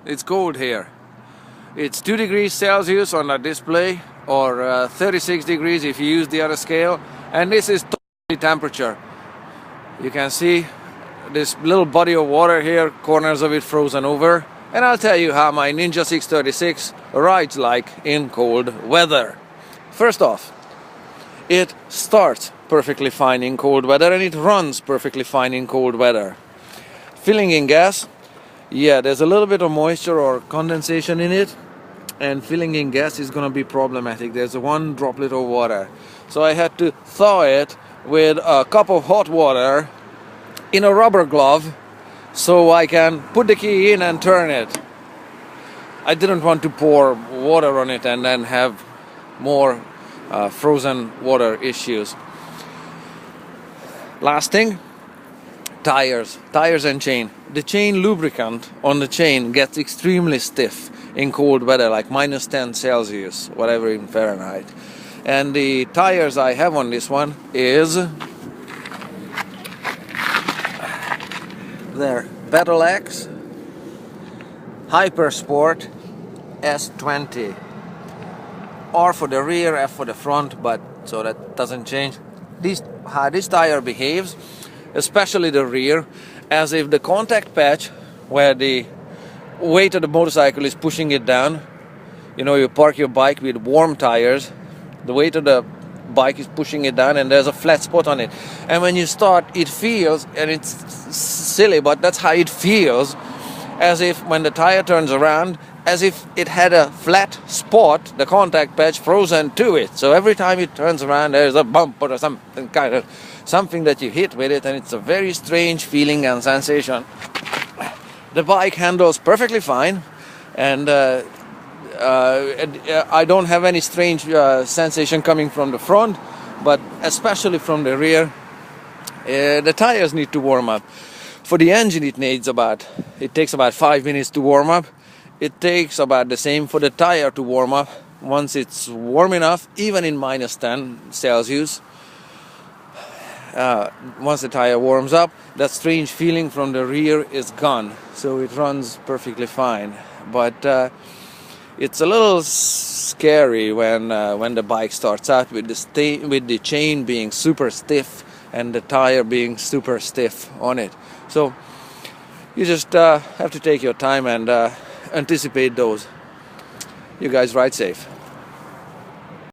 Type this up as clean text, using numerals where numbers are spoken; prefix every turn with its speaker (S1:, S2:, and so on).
S1: It's cold here. It's 2 degrees Celsius on the display, or 36 degrees if you use the other scale, and this is totally temperature. You can see this little body of water here, corners of it frozen over, and I'll tell you how my Ninja 636 rides like in cold weather. First off, it starts perfectly fine in cold weather and it runs perfectly fine in cold weather. Filling in gas, yeah, there's a little bit of moisture or condensation in it, and filling in gas is going to be problematic. There's one droplet of water, so I had to thaw it with a cup of hot water in a rubber glove so I can put the key in and turn it. I didn't want to pour water on it and then have more frozen water issues. Last thing, tires and chain. The chain lubricant on the chain gets extremely stiff in cold weather, like minus 10 Celsius, whatever in Fahrenheit. And the tires I have on this one is their Battle X Hypersport S20. R for the rear, F for the front, but so that doesn't change. How this tire behaves, especially the rear, as if the contact patch where the weight of the motorcycle is pushing it down. You know, you park your bike with warm tires, the weight of the bike is pushing it down and there's a flat spot on it. And when you start, it feels, and it's silly, but that's how it feels, as if when the tire turns around, as if it had a flat spot, the contact patch frozen to it. So every time it turns around, there's a bump or something that you hit with it, and it's a very strange feeling and sensation. The bike handles perfectly fine, and I don't have any strange sensation coming from the front, but especially from the rear. The tires need to warm up. For the engine, it takes about 5 minutes to warm up. It takes about the same for the tire to warm up. Once it's warm enough, even in minus 10 Celsius, once the tire warms up, that strange feeling from the rear is gone. So it runs perfectly fine. But it's a little scary when the bike starts out with the chain being super stiff and the tire being super stiff on it. So you just have to take your time and anticipate those. You guys ride safe.